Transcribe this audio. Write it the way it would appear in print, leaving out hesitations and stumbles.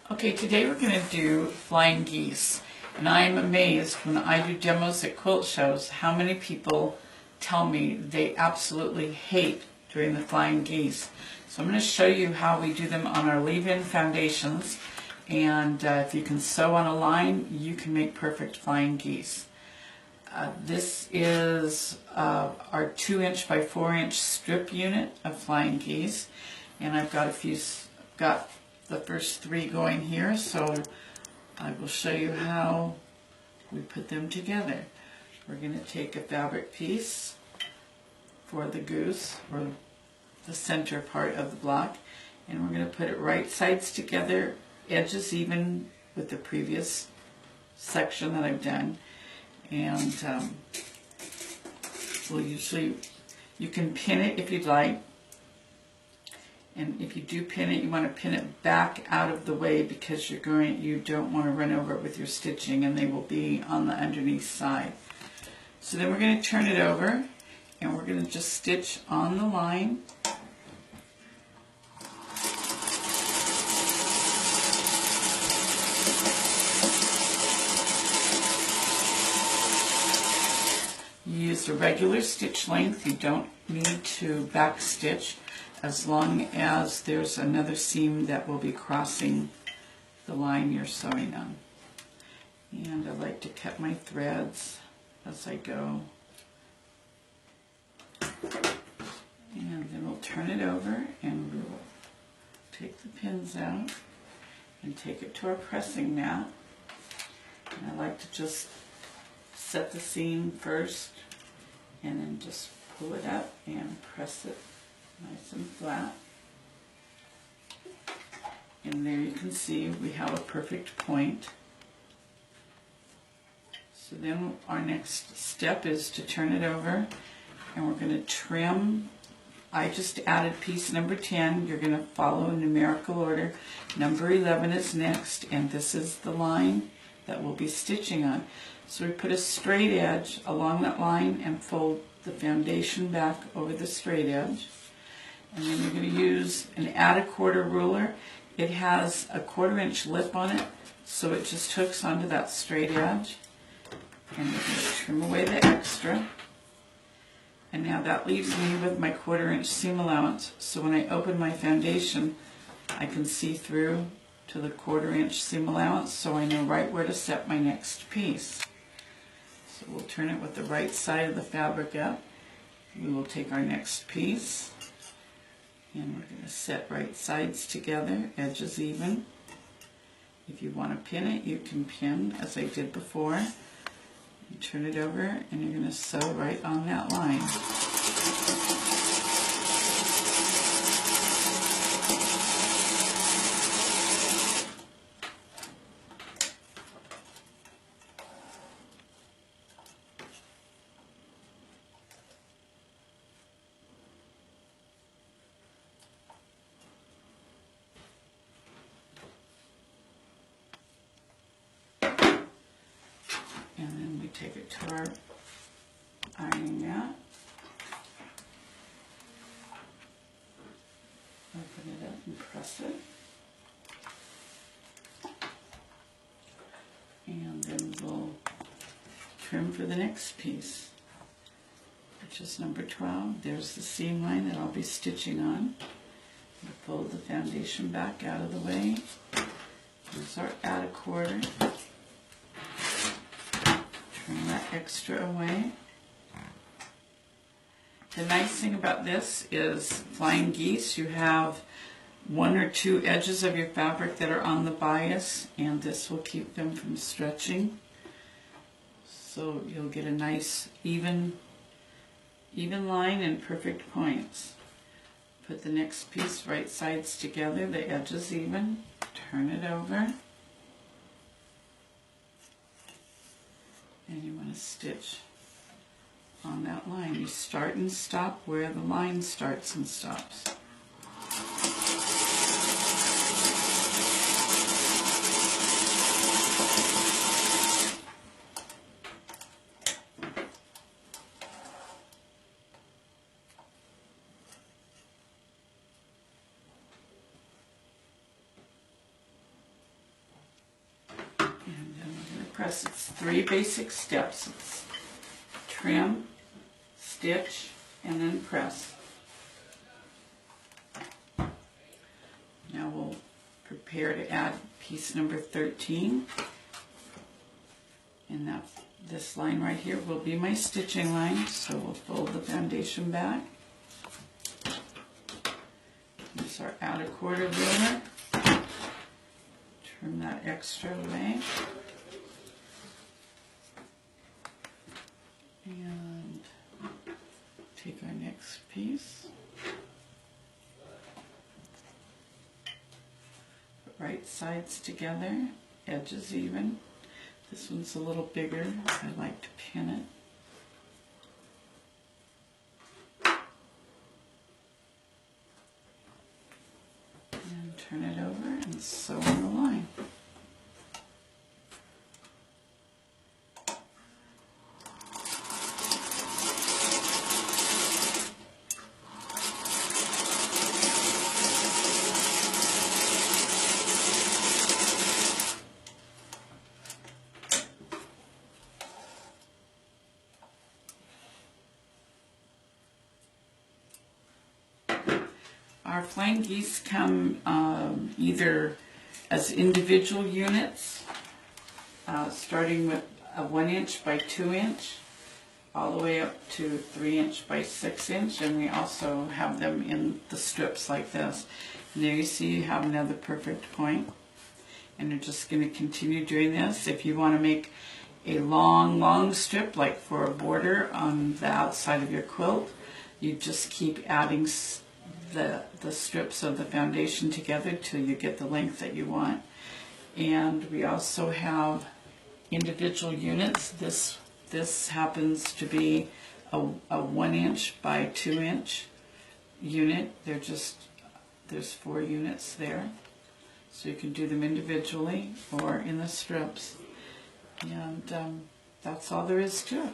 Okay, today we're going to do Flying Geese, and I'm amazed when I do demos at quilt shows how many people tell me they absolutely hate doing the Flying Geese. So I'm going to show you how we do them on our leave-in foundations, and if you can sew on a line, you can make perfect Flying Geese. This is our 2" by 4" strip unit of Flying Geese, and I've got the first 3 going here, so I will show you how we put them together. We're going to take a fabric piece for the goose, or the center part of the block, and we're going to put it right sides together, edges even with the previous section that I've done. And you can pin it if you'd like. And if you do pin it, you want to pin it back out of the way because you don't want to run over it with your stitching, and they will be on the underneath side. So then we're going to turn it over, and we're going to just stitch on the line. You use a regular stitch length. You don't need to back stitch, as long as there's another seam that will be crossing the line you're sewing on. And I like to cut my threads as I go. And then we'll turn it over, and we will take the pins out and take it to our pressing mat. And I like to just set the seam first and then just pull it up and press it nice and flat. And there you can see we have a perfect point. So then our next step is to turn it over, and we're going to trim. I just added piece number 10. You're going to follow in numerical order. Number 11 is next, and this is the line that we'll be stitching on. So we put a straight edge along that line and fold the foundation back over the straight edge. And then we're going to use an add a quarter ruler. It has a 1/4 inch lip on it, so it just hooks onto that straight edge. And we're going to trim away the extra. And now that leaves me with my 1/4 inch seam allowance. So when I open my foundation, I can see through to the 1/4 inch seam allowance, so I know right where to set my next piece. So we'll turn it with the right side of the fabric up. We will take our next piece, and we're going to set right sides together, edges even. If you want to pin it, you can pin as I did before. You turn it over, and you're going to sew right on that line. And then we take it to our ironing mat. Open it up and press it. And then we'll trim for the next piece, which is number 12. There's the seam line that I'll be stitching on. We'll fold the foundation back out of the way. Use our add a quarter. Trim that extra away. The nice thing about this is Flying Geese, you have 1 or 2 edges of your fabric that are on the bias, and this will keep them from stretching. So you'll get a nice even line and perfect points. Put the next piece right sides together, the edges even. Turn it over. And you want to stitch on that line. You start and stop where the line starts and stops. press. It's 3 basic steps. It's trim, stitch, and then press. Now we'll prepare to add piece number 13. And this line right here will be my stitching line, so we'll fold the foundation back. Use our outer quarter ruler. Trim that extra away. And take our next piece. Put right sides together, edges even. This one's a little bigger. I like to pin it. And turn it over and sew on the line. Our flying geese come either as individual units, starting with a 1 inch by 2 inch, all the way up to 3 inch by 6 inch, and we also have them in the strips like this. And there you see you have another perfect point. And you're just going to continue doing this. If you want to make a long strip, like for a border on the outside of your quilt, you just keep adding the strips of the foundation together till you get the length that you want. And we also have individual units. This happens to be a 1 inch by 2 inch unit. There's 4 units there, so you can do them individually or in the strips. And that's all there is to it.